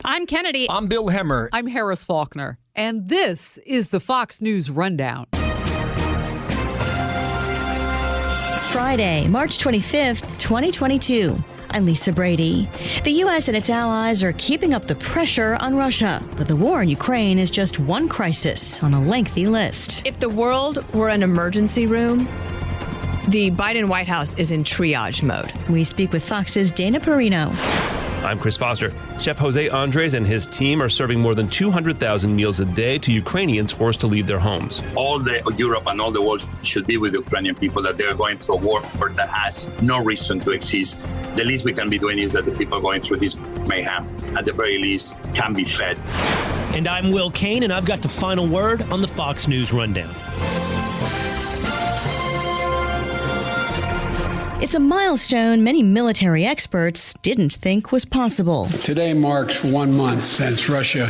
I'm Kennedy. I'm Bill Hemmer. I'm Harris Faulkner. And this is the Fox News Rundown. Friday, March 25th, 2022. I'm Lisa Brady. The U.S. and its allies are keeping up the pressure on Russia, but the war in Ukraine is just one crisis on a lengthy list. If the world were an emergency room, the Biden White House is in triage mode. We speak with Fox's Dana Perino. I'm Chris Foster. Chef Jose Andres and his team are serving more than 200,000 meals a day to Ukrainians forced to leave their homes. All Europe and all the world should be with the Ukrainian people that they're going through a war that has no reason to exist. The least we can be doing is that the people going through this mayhem, at the very least, can be fed. And I'm Will Kane, and I've got the final word on the Fox News Rundown. It's a milestone many military experts didn't think was possible. Today marks 1 month since Russia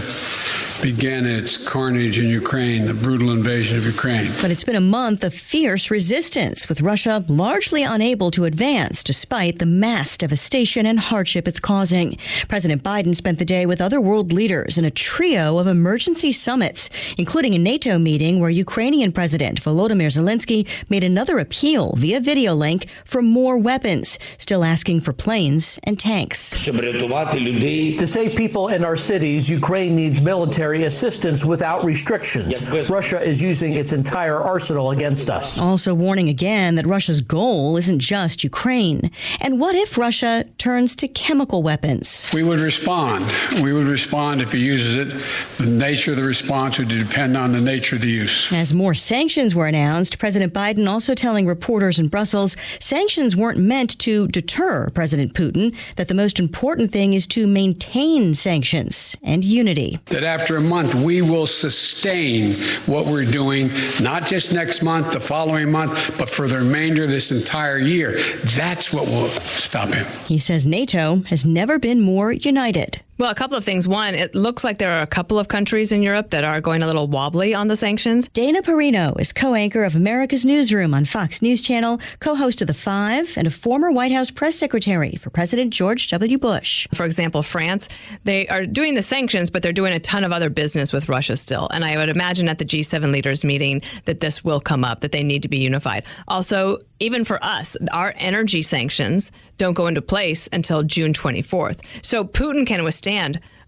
began its carnage in Ukraine, the brutal invasion of Ukraine. But it's been a month of fierce resistance, with Russia largely unable to advance despite the mass devastation and hardship it's causing. President Biden spent the day with other world leaders in a trio of emergency summits, including a NATO meeting where Ukrainian President Volodymyr Zelensky made another appeal via video link for more weapons, still asking for planes and tanks. To save people in our cities, Ukraine needs military assistance without restrictions. Russia is using its entire arsenal against us. Also warning again that Russia's goal isn't just Ukraine. And what if Russia turns to chemical weapons? We would respond. We would respond if he uses it. The nature of the response would depend on the nature of the use. As more sanctions were announced, President Biden also telling reporters in Brussels sanctions weren't meant to deter President Putin, that the most important thing is to maintain sanctions and unity. That after a month, we will sustain what we're doing, not just next month, the following month, but for the remainder of this entire year. That's what will stop him. He says NATO has never been more united. Well, a couple of things. One, it looks like there are a couple of countries in Europe that are going a little wobbly on the sanctions. Dana Perino is co-anchor of America's Newsroom on Fox News Channel, co-host of The Five, and a former White House press secretary for President George W. Bush. For example, France, they are doing the sanctions, but they're doing a ton of other business with Russia still. And I would imagine at the G7 leaders meeting that this will come up, that they need to be unified. Also, even for us, our energy sanctions don't go into place until June 24th. So Putin can withstand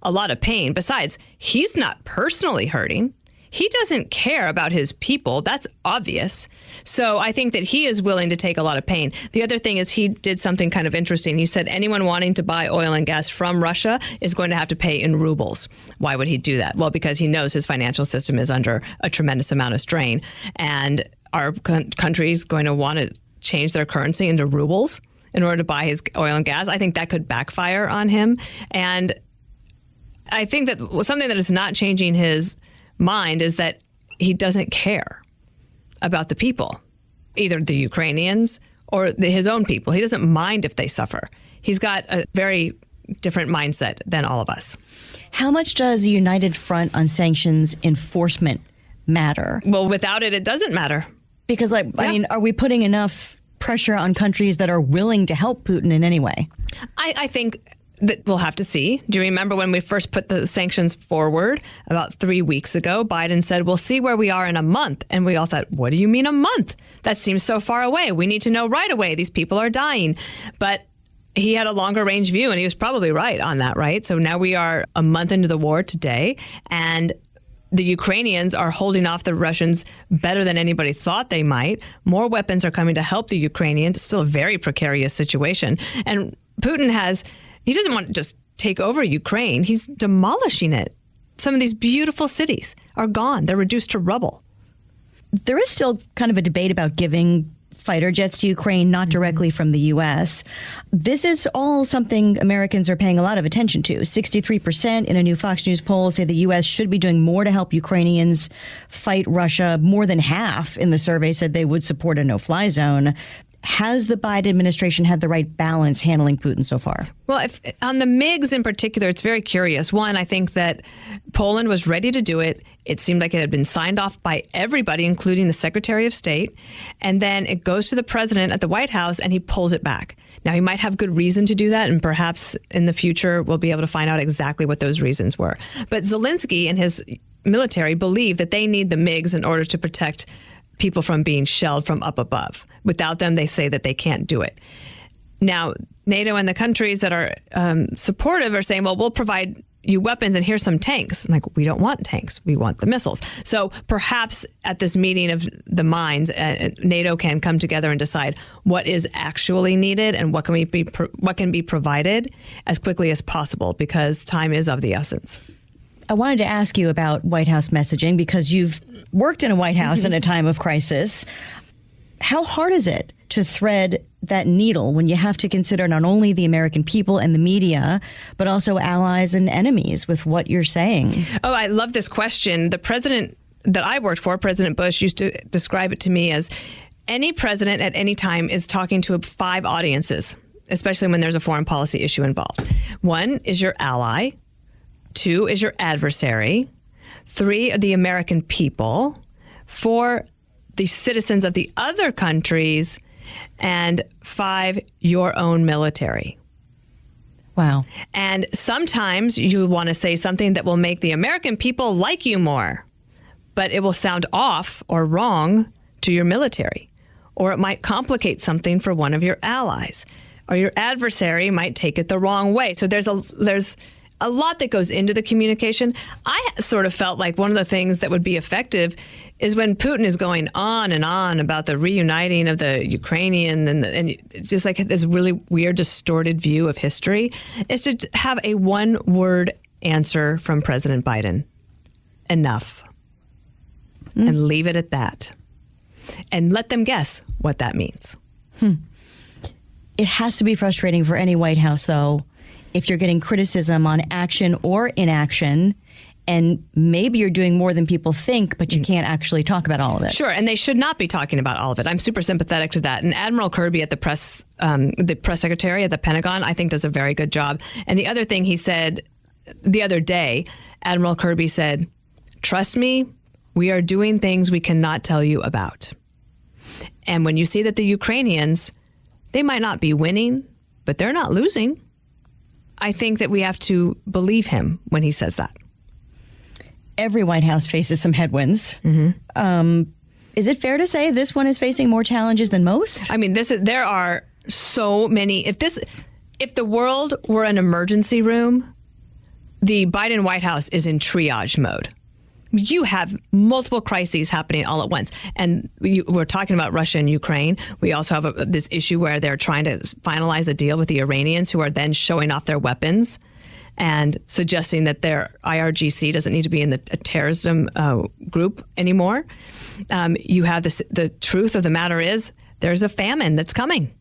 a lot of pain. Besides, he's not personally hurting. He doesn't care about his people. That's obvious. So I think that he is willing to take a lot of pain. The other thing is he did something kind of interesting. He said anyone wanting to buy oil and gas from Russia is going to have to pay in rubles. Why would he do that? Well, because he knows his financial system is under a tremendous amount of strain. And our country is going to want to change their currency into rubles in order to buy his oil and gas. I think that could backfire on him. And I think that something that is not changing his mind is that he doesn't care about the people, either the Ukrainians or his own people. He doesn't mind if they suffer. He's got a very different mindset than all of us. How much does a united front on sanctions enforcement matter? Well, without it, it doesn't matter. Because, I mean, are we putting enough pressure on countries that are willing to help Putin in any way? I think that we'll have to see. Do you remember when we first put the sanctions forward about 3 weeks ago? Biden said, we'll see where we are in a month. And we all thought, what do you mean a month? That seems so far away. We need to know right away. These people are dying. But he had a longer range view, and he was probably right on that, right? So now we are a month into the war today, and the Ukrainians are holding off the Russians better than anybody thought they might. More weapons are coming to help the Ukrainians. It's still a very precarious situation. And Putin he doesn't want to just take over Ukraine. He's demolishing it. Some of these beautiful cities are gone. They're reduced to rubble. There is still kind of a debate about giving fighter jets to Ukraine, not directly from the U.S. This is all something Americans are paying a lot of attention to. 63% in a new Fox News poll say the U.S. should be doing more to help Ukrainians fight Russia. More than half in the survey said they would support a no-fly zone. has the Biden administration had the right balance handling Putin so far? Well, on the MiGs in particular, it's very curious. One, I think that Poland was ready to do it. It seemed like it had been signed off by everybody, including the Secretary of State. And then it goes to the president at the White House and he pulls it back. Now, he might have good reason to do that, and perhaps in the future we'll be able to find out exactly what those reasons were. But Zelensky and his military believe that they need the MiGs in order to protect people from being shelled from up above. Without them, they say that they can't do it. Now, NATO and the countries that are supportive are saying, well, we'll provide you weapons and here's some tanks. Like, we don't want tanks. We want the missiles. So perhaps at this meeting of the minds, NATO can come together and decide what is actually needed and what can be provided as quickly as possible, because time is of the essence. I wanted to ask you about White House messaging because you've worked in a White House in a time of crisis. How hard is it to thread that needle when you have to consider not only the American people and the media, but also allies and enemies with what you're saying? Oh, I love this question. The president that I worked for, President Bush, used to describe it to me as any president at any time is talking to 5 audiences, especially when there's a foreign policy issue involved. 1 is your ally. 2 is your adversary. 3 are the American people. 4, the citizens of the other countries. And 5, your own military. Wow. And sometimes you want to say something that will make the American people like you more, but it will sound off or wrong to your military, or it might complicate something for one of your allies, or your adversary might take it the wrong way. So there's a lot that goes into the communication. I sort of felt like one of the things that would be effective is when Putin is going on and on about the reuniting of the Ukrainian and it's just like this really weird, distorted view of history, is to have a one-word answer from President Biden. Enough. And leave it at that. And let them guess what that means. It has to be frustrating for any White House, though, if you're getting criticism on action or inaction, and maybe you're doing more than people think, but you can't actually talk about all of it. Sure, and they should not be talking about all of it. I'm super sympathetic to that. And Admiral Kirby at the press secretary at the Pentagon, I think does a very good job. And the other thing he said the other day, Admiral Kirby said, "Trust me, we are doing things we cannot tell you about." And when you see that the Ukrainians, they might not be winning, but they're not losing, I think that we have to believe him when he says that. Every White House faces some headwinds. Is it fair to say this one is facing more challenges than most? I mean, there are so many. If the world were an emergency room, the Biden White House is in triage mode. You have multiple crises happening all at once. And we're talking about Russia and Ukraine. We also have this issue where they're trying to finalize a deal with the Iranians, who are then showing off their weapons and suggesting that their IRGC doesn't need to be in a terrorism group anymore. You have the truth of the matter is there's a famine that's coming.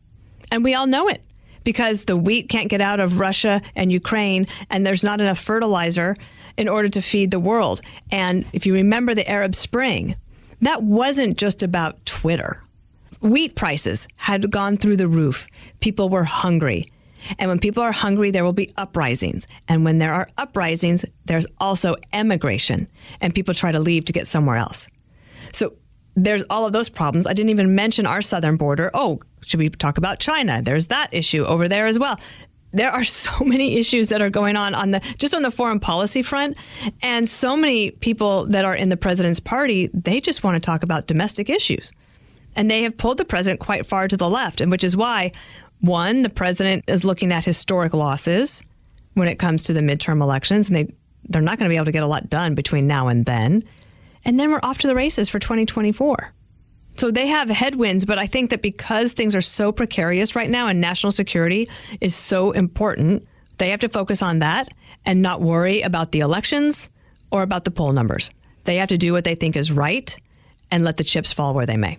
And we all know it because the wheat can't get out of Russia and Ukraine, and there's not enough fertilizer in order to feed the world. And if you remember the Arab Spring, that wasn't just about Twitter. Wheat prices had gone through the roof. People were hungry. And when people are hungry, there will be uprisings. And when there are uprisings, there's also emigration. And people try to leave to get somewhere else. So there's all of those problems. I didn't even mention our southern border. Oh, should we talk about China? There's that issue over there as well. There are so many issues that are going on just on the foreign policy front. And so many people that are in the president's party, they just want to talk about domestic issues. And they have pulled the president quite far to the left, and which is why, one, the president is looking at historic losses when it comes to the midterm elections, and they're not going to be able to get a lot done between now and then. And then we're off to the races for 2024. So they have headwinds, but I think that because things are so precarious right now and national security is so important, they have to focus on that and not worry about the elections or about the poll numbers. They have to do what they think is right and let the chips fall where they may.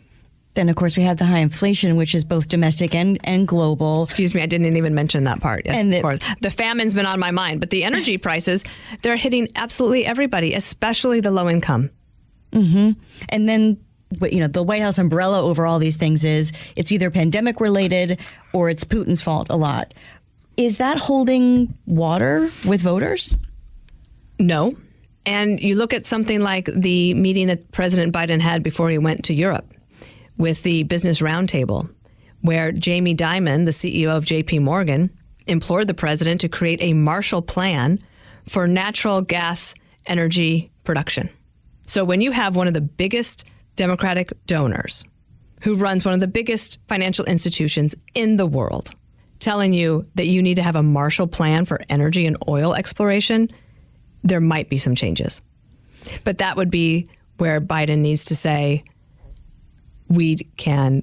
Then, of course, we have the high inflation, which is both domestic and global. Excuse me, I didn't even mention that part. Yes, of course. The famine's been on my mind, but the energy prices, they're hitting absolutely everybody, especially the low income. And then the White House umbrella over all these things is it's either pandemic related or it's Putin's fault a lot. Is that holding water with voters? No. And you look at something like the meeting that President Biden had before he went to Europe with the Business Roundtable, where Jamie Dimon, the CEO of JP Morgan, implored the president to create a Marshall Plan for natural gas energy production. So when you have one of the biggest Democratic donors who runs one of the biggest financial institutions in the world telling you that you need to have a Marshall Plan for energy and oil exploration, there might be some changes. But that would be where Biden needs to say, we can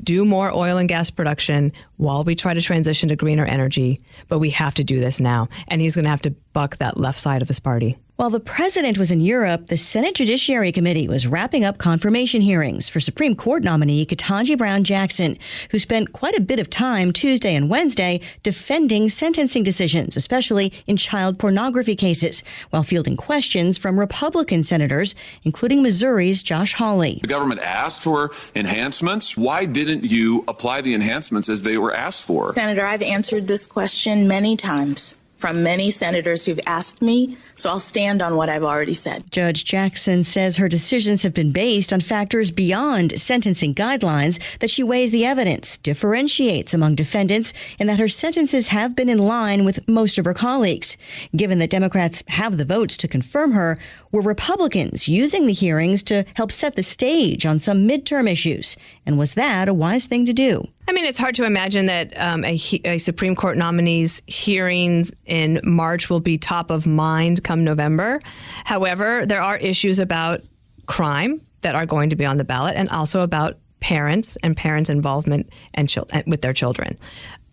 do more oil and gas production while we try to transition to greener energy, but we have to do this now. And he's going to have to buck that left side of his party. While the president was in Europe, the Senate Judiciary Committee was wrapping up confirmation hearings for Supreme Court nominee Ketanji Brown Jackson, who spent quite a bit of time Tuesday and Wednesday defending sentencing decisions, especially in child pornography cases, while fielding questions from Republican senators, including Missouri's Josh Hawley. The government asked for enhancements. Why didn't you apply the enhancements as they were asked for? Senator, I've answered this question many times from many senators who've asked me, so I'll stand on what I've already said. Judge Jackson says her decisions have been based on factors beyond sentencing guidelines, that she weighs the evidence, differentiates among defendants, and that her sentences have been in line with most of her colleagues. Given that Democrats have the votes to confirm her, were Republicans using the hearings to help set the stage on some midterm issues? And was that a wise thing to do? I mean, it's hard to imagine that a Supreme Court nominee's hearings in March will be top of mind come November. However, there are issues about crime that are going to be on the ballot, and also about parents and parents' involvement and with their children.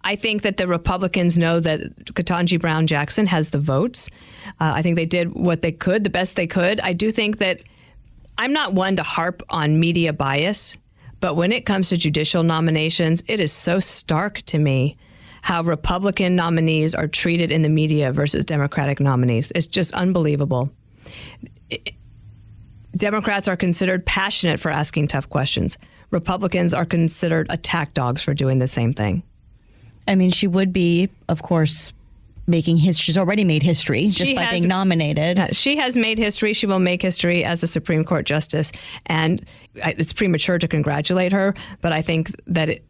I think that the Republicans know that Ketanji Brown Jackson has the votes. I think they did what they could, the best they could. I do think that I'm not one to harp on media bias, but when it comes to judicial nominations, it is so stark to me how Republican nominees are treated in the media versus Democratic nominees. It's just unbelievable. Democrats are considered passionate for asking tough questions. Republicans are considered attack dogs for doing the same thing. I mean, she would be, of course, making history. She's already made history just by being nominated. She has made history. She will make history as a Supreme Court justice. And it's premature to congratulate her, but I think that it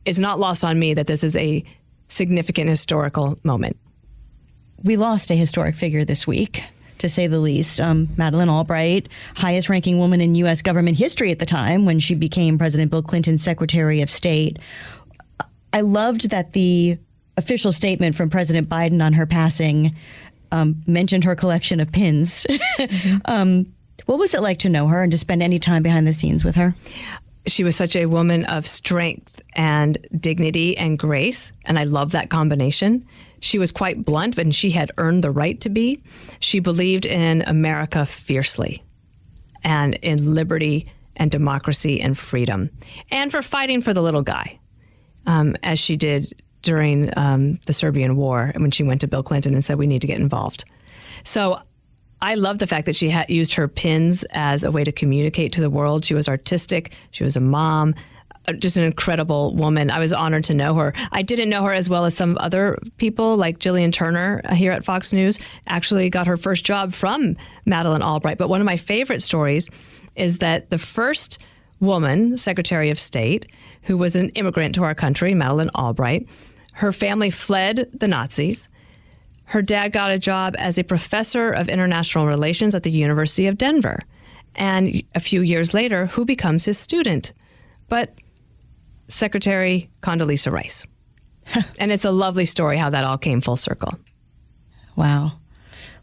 is not lost on me that this is a significant historical moment. We lost a historic figure this week, to say the least. Madeleine Albright, highest ranking woman in U.S. government history at the time when she became President Bill Clinton's Secretary of State. I loved that the official statement from President Biden on her passing mentioned her collection of pins. What was it like to know her and to spend any time behind the scenes with her? She was such a woman of strength and dignity and grace, and I love that combination. She was quite blunt, but she had earned the right to be. She believed in America fiercely and in liberty and democracy and freedom, and for fighting for the little guy, as she did during the Serbian War when she went to Bill Clinton and said, we need to get involved. So I love the fact that she used her pins as a way to communicate to the world. She was artistic. She was a mom, just an incredible woman. I was honored to know her. I didn't know her as well as some other people, like Jillian Turner here at Fox News, actually got her first job from Madeleine Albright. But one of my favorite stories is that the first woman, Secretary of State, who was an immigrant to our country, Madeleine Albright, her family fled the Nazis. Her dad got a job as a professor of international relations at the University of Denver. And a few years later, who becomes his student? But Secretary Condoleezza Rice. And it's a lovely story how that all came full circle. Wow.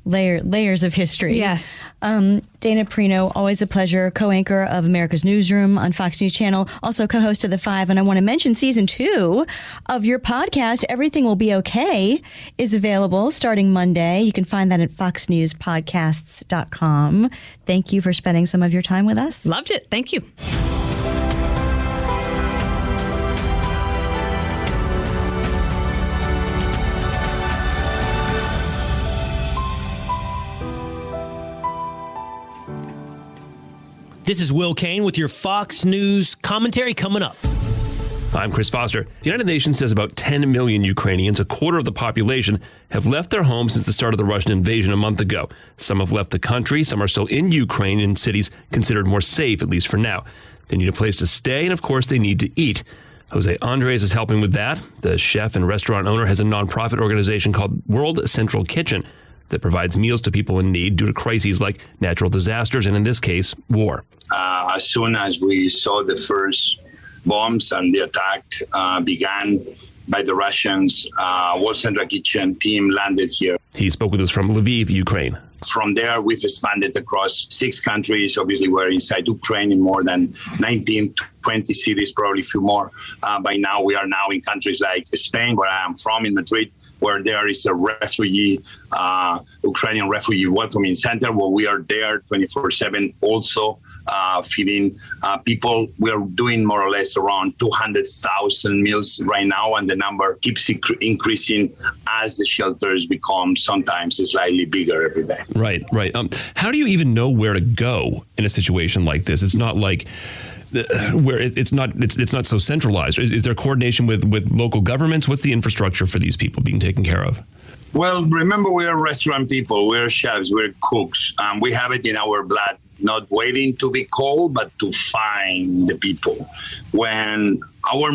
Layers of history. Yeah. Dana Perino, always a pleasure, co-anchor of America's Newsroom on Fox News Channel, also co-host of The Five. And I want to mention season 2 of your podcast, Everything Will Be Okay, is available starting Monday. You can find that at foxnewspodcasts.com. Thank you for spending some of your time with us. Loved it. Thank you. This is Will Kane with your Fox News commentary coming up. I'm Chris Foster. The United Nations says about 10 million Ukrainians, a quarter of the population, have left their homes since the start of the Russian invasion a month ago. Some have left the country. Some are still in Ukraine in cities considered more safe, at least for now. They need a place to stay, and of course, they need to eat. Jose Andres is helping with that. The chef and restaurant owner has a nonprofit organization called World Central Kitchen that provides meals to people in need due to crises like natural disasters and, in this case, war. As soon as we saw the first bombs and the attack began by the Russians, World Central Kitchen team landed here. He spoke with us from Lviv, Ukraine. From there, we've expanded across 6 countries. Obviously, we're inside Ukraine in more than 19, 20 cities, probably a few more. By now, we are now in countries like Spain, where I am from, in Madrid, where there is a Ukrainian refugee welcoming center, where we are there 24/7, also feeding people. We are doing more or less around 200,000 meals right now, and the number keeps increasing as the shelters become sometimes slightly bigger every day. Right. How do you even know where to go in a situation like this? It's not like where it's not so centralized. Is there coordination with local governments? What's the infrastructure for these people being taken care of? Well, remember, we are restaurant people. We're chefs. We're cooks. We have it in our blood, not waiting to be called, but to find the people. When our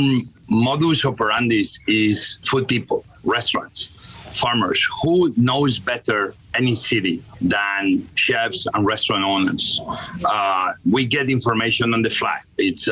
modus operandi is food people, restaurants, farmers. Who knows better any city than chefs and restaurant owners? We get information on the fly. It's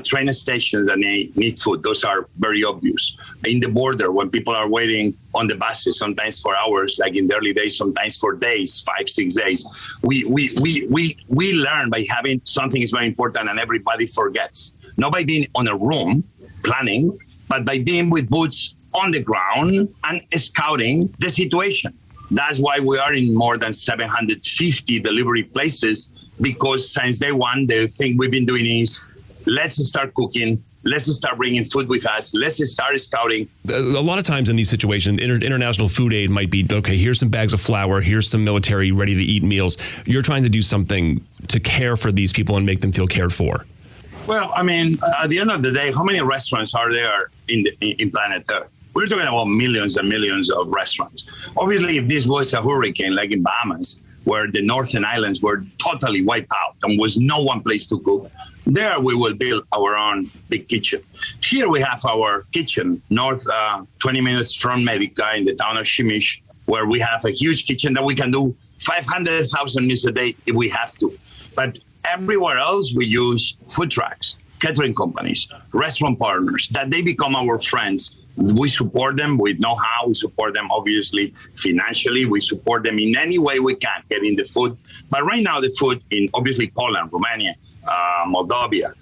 train stations that need food. Those are very obvious. In the border, when people are waiting on the buses, sometimes for hours, like in the early days, sometimes for days, 5-6 days. We learn by having something is very important and everybody forgets. Not by being on a room planning, but by being with boots on the ground and scouting the situation. That's why we are in more than 750 delivery places, because since day one, the thing we've been doing is let's start cooking, let's start bringing food with us, let's start scouting. A lot of times in these situations, international food aid might be, okay, here's some bags of flour, here's some military ready-to-eat meals. You're trying to do something to care for these people and make them feel cared for. Well, I mean, at the end of the day, how many restaurants are there in planet Earth? We're talking about millions and millions of restaurants. Obviously, if this was a hurricane like in Bahamas, where the northern islands were totally wiped out and was no one place to cook, there we will build our own big kitchen. Here we have our kitchen, 20 minutes from Medica in the town of Shimish, where we have a huge kitchen that we can do 500,000 meals a day if we have to. But everywhere else, we use food trucks, catering companies, restaurant partners, that they become our friends. We support them with know-how. We support them, obviously, financially. We support them in any way we can, getting the food. But right now, the food in, obviously, Poland, Romania, Moldova,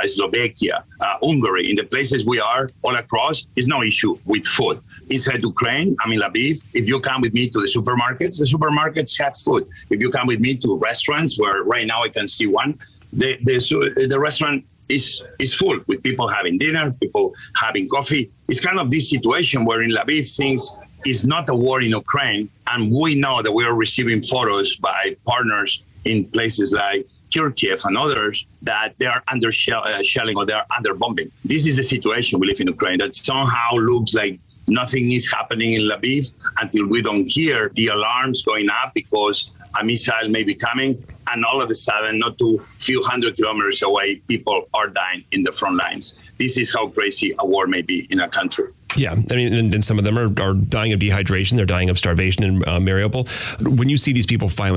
Slovakia, Hungary, in the places we are all across, is no issue with food. Inside Ukraine, I'm in Lviv. If you come with me to the supermarkets have food. If you come with me to restaurants, where right now I can see one, the restaurant is full with people having dinner, people having coffee. It's kind of this situation where in Lviv things is not a war in Ukraine, and we know that we are receiving photos by partners in places like Kyiv and others that they are under shelling or they are under bombing. This is the situation we live in Ukraine, that somehow looks like nothing is happening in Lviv until we don't hear the alarms going up because a missile may be coming, and all of a sudden, not too few hundred kilometers away, people are dying in the front lines. This is how crazy a war may be in a country. Yeah, I mean, and some of them are dying of dehydration. They're dying of starvation in Mariupol. When you see these people but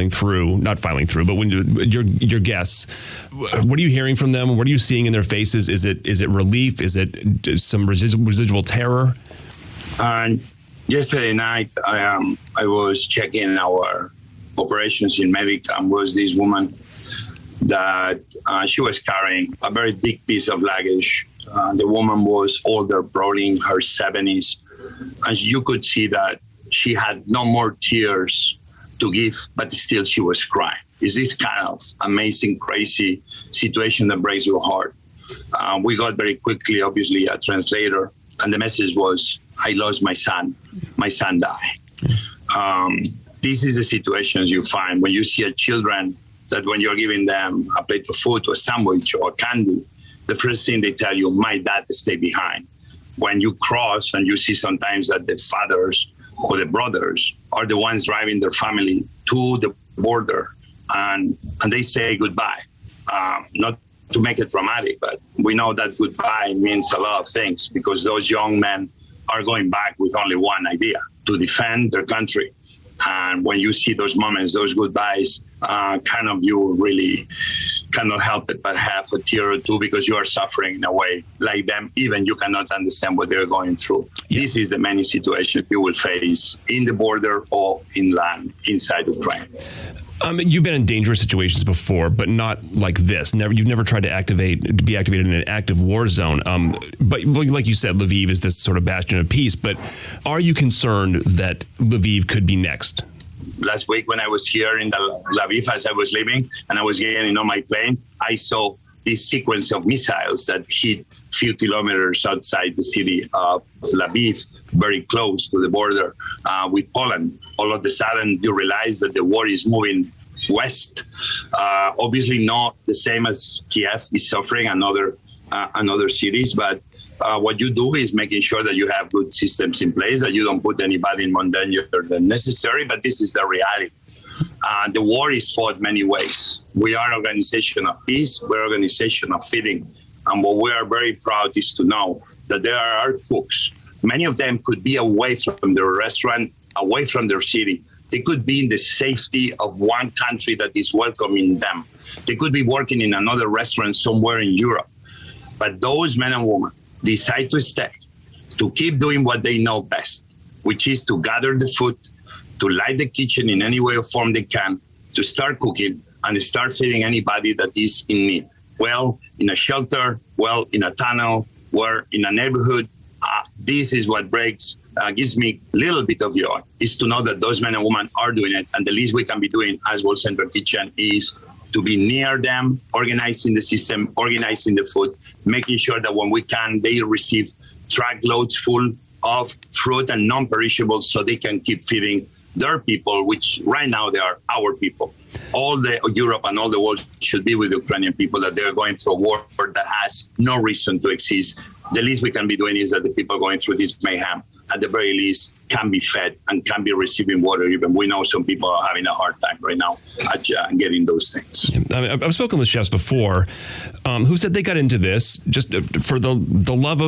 when your guests, what are you hearing from them? What are you seeing in their faces? Is it relief? Is it some residual terror? Yesterday night, I was checking our operations in Medica, and was this woman that she was carrying a very big piece of luggage. The woman was older, probably in her 70s, and you could see that she had no more tears to give, but still she was crying. It's this kind of amazing, crazy situation that breaks your heart. We got very quickly, obviously, a translator, and the message was, I lost my son. My son died. This is the situations you find when you see children that when you're giving them a plate of food or a sandwich or candy, the first thing they tell you, my dad stay behind. When you cross and you see sometimes that the fathers or the brothers are the ones driving their family to the border and they say goodbye. Not to make it dramatic, but we know that goodbye means a lot of things because those young men are going back with only one idea, to defend their country. And when you see those moments, those goodbyes, you really cannot help it but have a tear or two because you are suffering in a way like them. Even you cannot understand what they're going through. Yeah. This is the many situations you will face in the border or inland inside Ukraine. You've been in dangerous situations before, but not like this. You've never tried to be activated in an active war zone. But like you said, Lviv is this sort of bastion of peace. But are you concerned that Lviv could be next? Last week when I was here in Lviv as I was leaving and I was getting on my plane, I saw this sequence of missiles that hit a few kilometers outside the city of Lviv, very close to the border with Poland. All of a sudden, you realize that the war is moving west. Obviously, not the same as Kiev is suffering and other cities, but what you do is making sure that you have good systems in place, that you don't put anybody in more danger than necessary, but this is the reality. The war is fought many ways. We are an organization of peace, we're an organization of feeding, and what we are very proud is to know that there are cooks. Many of them could be away from their restaurant, away from their city. They could be in the safety of one country that is welcoming them. They could be working in another restaurant somewhere in Europe. But those men and women decide to stay, to keep doing what they know best, which is to gather the food, to light the kitchen in any way or form they can, to start cooking and start feeding anybody that is in need. Well, in a shelter, well, in a tunnel, or in a neighborhood. This is what gives me a little bit of joy, is to know that those men and women are doing it. And the least we can be doing as World Central Kitchen is to be near them, organizing the system, organizing the food, making sure that when we can, they receive truckloads full of fruit and non-perishables so they can keep feeding their people, which right now they are our people. All the Europe and all the world should be with the Ukrainian people, that they're going through a war that has no reason to exist. The least we can be doing is that the people going through this mayhem, at the very least, can be fed and can be receiving water. Even we know some people are having a hard time right now at getting those things. I've spoken with chefs before who said they got into this just for the love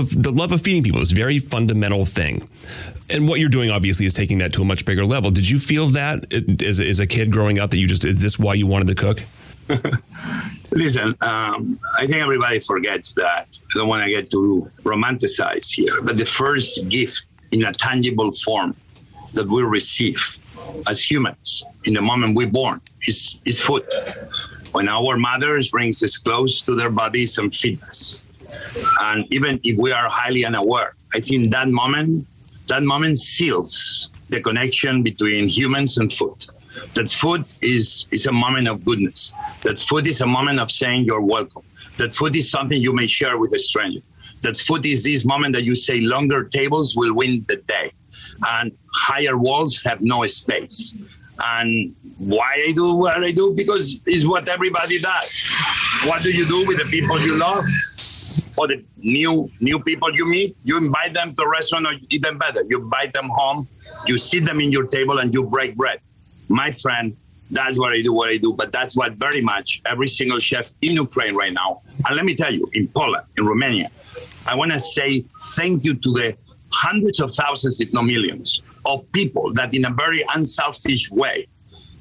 of feeding people, this very fundamental thing. And what you're doing, obviously, is taking that to a much bigger level. Did you feel that as a kid growing up, that is this why you wanted to cook? Listen, I think everybody forgets that. I don't want to get too romanticized here, but the first gift in a tangible form that we receive as humans in the moment we're born is food. When our mothers brings us close to their bodies and feed us. And even if we are highly unaware, I think that moment seals the connection between humans and food. That food is a moment of goodness. That food is a moment of saying you're welcome. That food is something you may share with a stranger. That food is this moment that you say longer tables will win the day. And higher walls have no space. And why I do what I do? Because it's what everybody does. What do you do with the people you love? Or the new people you meet? You invite them to a restaurant, or even better, you invite them home, you sit them in your table and you break bread. My friend, that's what I do. But that's what very much every single chef in Ukraine right now. And let me tell you, in Poland, in Romania, I want to say thank you to the hundreds of thousands, if not millions, of people that in a very unselfish way,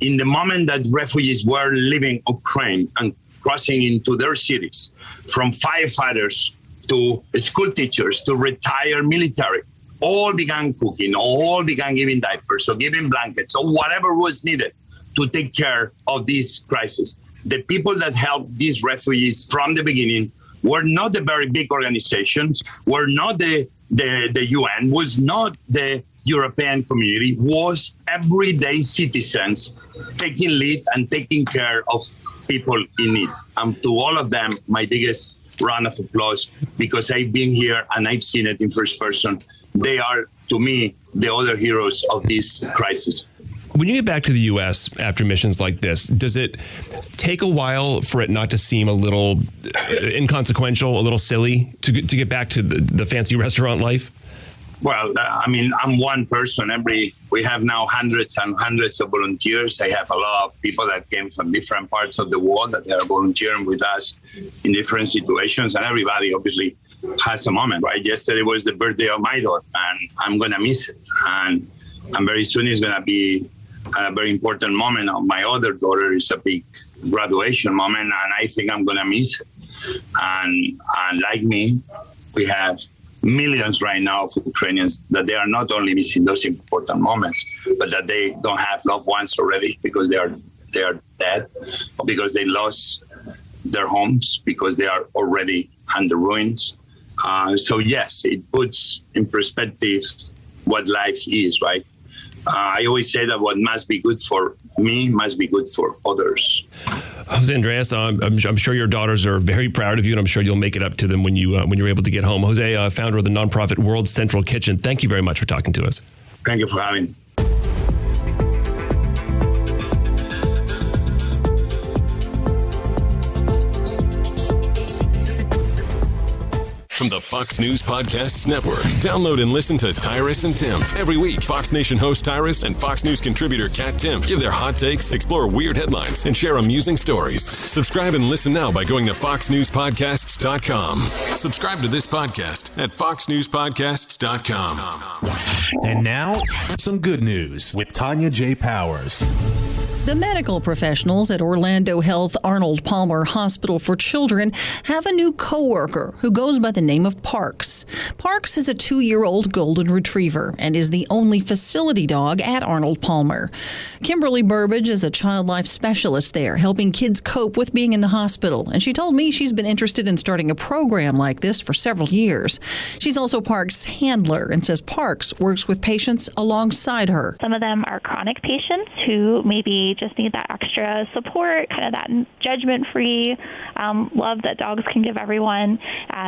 in the moment that refugees were leaving Ukraine and crossing into their cities, from firefighters to school teachers to retired military, all began cooking, all began giving diapers or giving blankets or whatever was needed to take care of this crisis. The people that helped these refugees from the beginning were not the very big organizations, were not the UN, was not the European community, was everyday citizens taking lead and taking care of people in need. And to all of them, my biggest round of applause, because I've been here and I've seen it in first person. They are, to me, the other heroes of this crisis. When you get back to the U.S. after missions like this, does it take a while for it not to seem a little inconsequential, a little silly to get back to the fancy restaurant life? Well, I'm one person. We have now hundreds and hundreds of volunteers. I have a lot of people that came from different parts of the world that they are volunteering with us in different situations. And everybody obviously has a moment, right? Yesterday was the birthday of my daughter, and I'm going to miss it. And very soon it's going to be a very important moment of my other daughter. Is a big graduation moment, and I think I'm going to miss it. And like me, we have millions right now of Ukrainians that they are not only missing those important moments, but that they don't have loved ones already because they are dead, or because they lost their homes, because they are already under ruins. So yes, it puts in perspective what life is, right? I always say that what must be good for me must be good for others. Jose Andres, I'm sure your daughters are very proud of you, and I'm sure you'll make it up to them when you're able to get home. Jose, founder of the nonprofit World Central Kitchen, thank you very much for talking to us. Thank you for having me. From the Fox News Podcasts Network. Download and listen to Tyrus and Timpf. Every week, Fox Nation host Tyrus and Fox News contributor Kat Timpf give their hot takes, explore weird headlines, and share amusing stories. Subscribe and listen now by going to foxnewspodcasts.com. Subscribe to this podcast at foxnewspodcasts.com. And now, some good news with Tanya J. Powers. The medical professionals at Orlando Health Arnold Palmer Hospital for Children have a new coworker who goes by the name of Parks. Parks is a 2-year-old golden retriever and is the only facility dog at Arnold Palmer. Kimberly Burbage is a child life specialist there, helping kids cope with being in the hospital. And she told me she's been interested in starting a program like this for several years. She's also Parks' handler and says Parks works with patients alongside her. Some of them are chronic patients who maybe just need that extra support, kind of that judgment-free love that dogs can give everyone.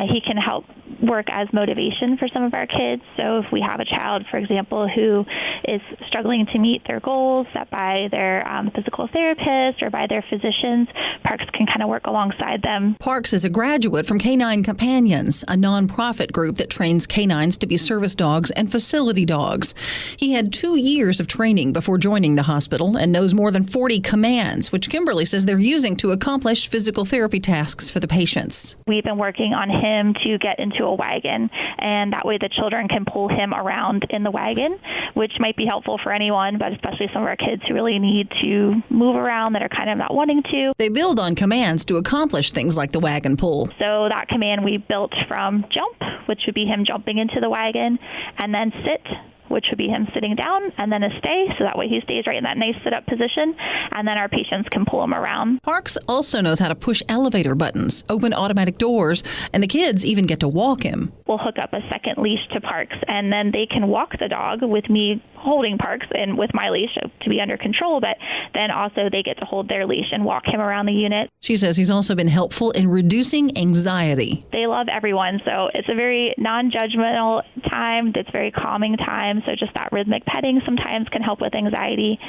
He can help work as motivation for some of our kids. So if we have a child, for example, who is struggling to meet their goals set by their physical therapist or by their physicians, Parks can kind of work alongside them. Parks is a graduate from Canine Companions, a nonprofit group that trains canines to be service dogs and facility dogs. He had 2 years of training before joining the hospital and knows more than 40 commands, which Kimberly says they're using to accomplish physical therapy tasks for the patients. We've been working on him to get into a wagon, and that way the children can pull him around in the wagon, which might be helpful for anyone, but especially some of our kids who really need to move around that are kind of not wanting to. They build on commands to accomplish things like the wagon pull. So that command we built from jump, which would be him jumping into the wagon, and then sit, which would be him sitting down, and then a stay, so that way he stays right in that nice sit-up position, and then our patients can pull him around. Parks also knows how to push elevator buttons, open automatic doors, and the kids even get to walk him. We'll hook up a second leash to Parks, and then they can walk the dog with me holding Parks and with my leash to be under control, but then also they get to hold their leash and walk him around the unit. She says he's also been helpful in reducing anxiety. They love everyone, so it's a very non-judgmental time. It's a very calming time, so just that rhythmic petting sometimes can help with anxiety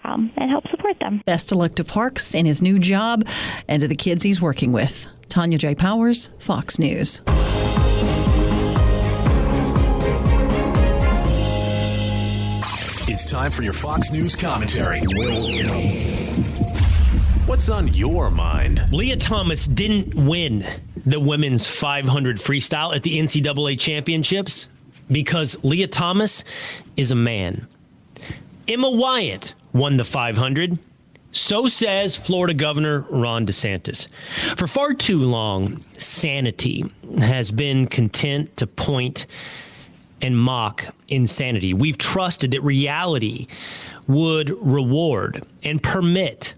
and help support them. Best of luck to Parks in his new job and to the kids he's working with. Tanya J. Powers, Fox News. It's time for your Fox News commentary. What's on your mind? Leah Thomas didn't win the women's 500 freestyle at the NCAA championships because Leah Thomas is a man. Emma Wyatt won the 500. So says Florida Governor Ron DeSantis. For far too long, sanity has been content to point and mock insanity. We've trusted that reality would reward and permit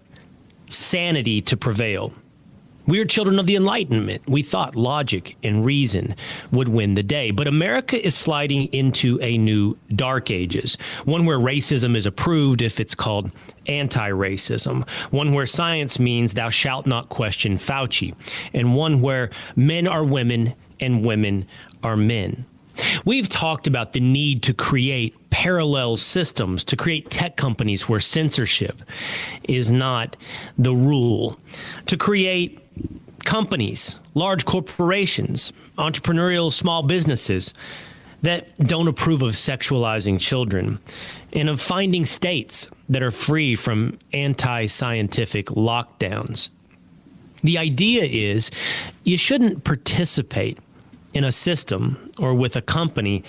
sanity to prevail. We are children of the Enlightenment. We thought logic and reason would win the day. But America is sliding into a new dark ages, one where racism is approved if it's called anti-racism, one where science means thou shalt not question Fauci, and one where men are women and women are men. We've talked about the need to create parallel systems, to create tech companies where censorship is not the rule, to create companies, large corporations, entrepreneurial small businesses that don't approve of sexualizing children, and of finding states that are free from anti-scientific lockdowns. The idea is you shouldn't participate in a system or with a company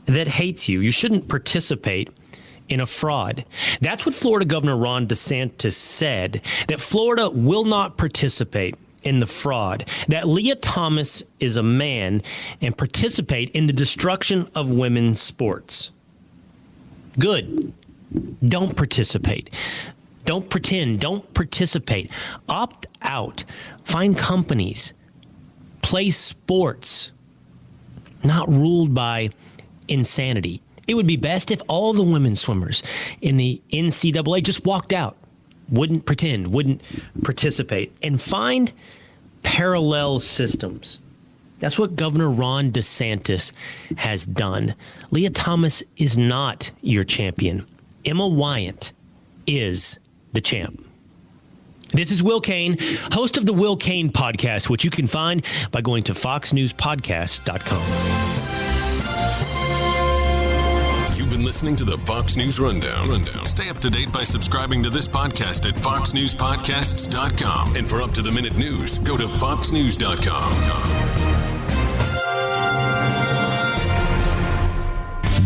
that hates you. You shouldn't participate in a fraud. That's what Florida Governor Ron DeSantis said, that Florida will not participate in the fraud, that Leah Thomas is a man and participate in the destruction of women's sports. Good. Don't participate. Don't pretend. Don't participate. Opt out. Find companies. Play sports. Not ruled by insanity. It would be best if all the women swimmers in the NCAA just walked out, wouldn't pretend, wouldn't participate, and find parallel systems. That's what Governor Ron DeSantis has done. Leah Thomas is not your champion. Emma Wyant is the champ. This is Will Cain, host of the Will Cain Podcast, which you can find by going to foxnewspodcast.com. You've been listening to the Fox News Rundown. Stay up to date by subscribing to this podcast at foxnewspodcasts.com. And for up-to-the-minute news, go to foxnews.com.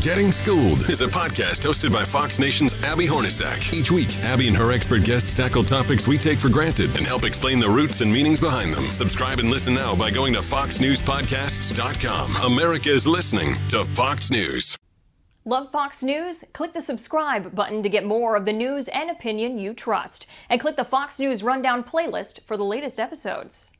Getting Schooled is a podcast hosted by Fox Nation's Abby Hornacek. Each week, Abby and her expert guests tackle topics we take for granted and help explain the roots and meanings behind them. Subscribe and listen now by going to foxnewspodcasts.com. America is listening to Fox News. Love Fox News? Click the subscribe button to get more of the news and opinion you trust. And click the Fox News Rundown playlist for the latest episodes.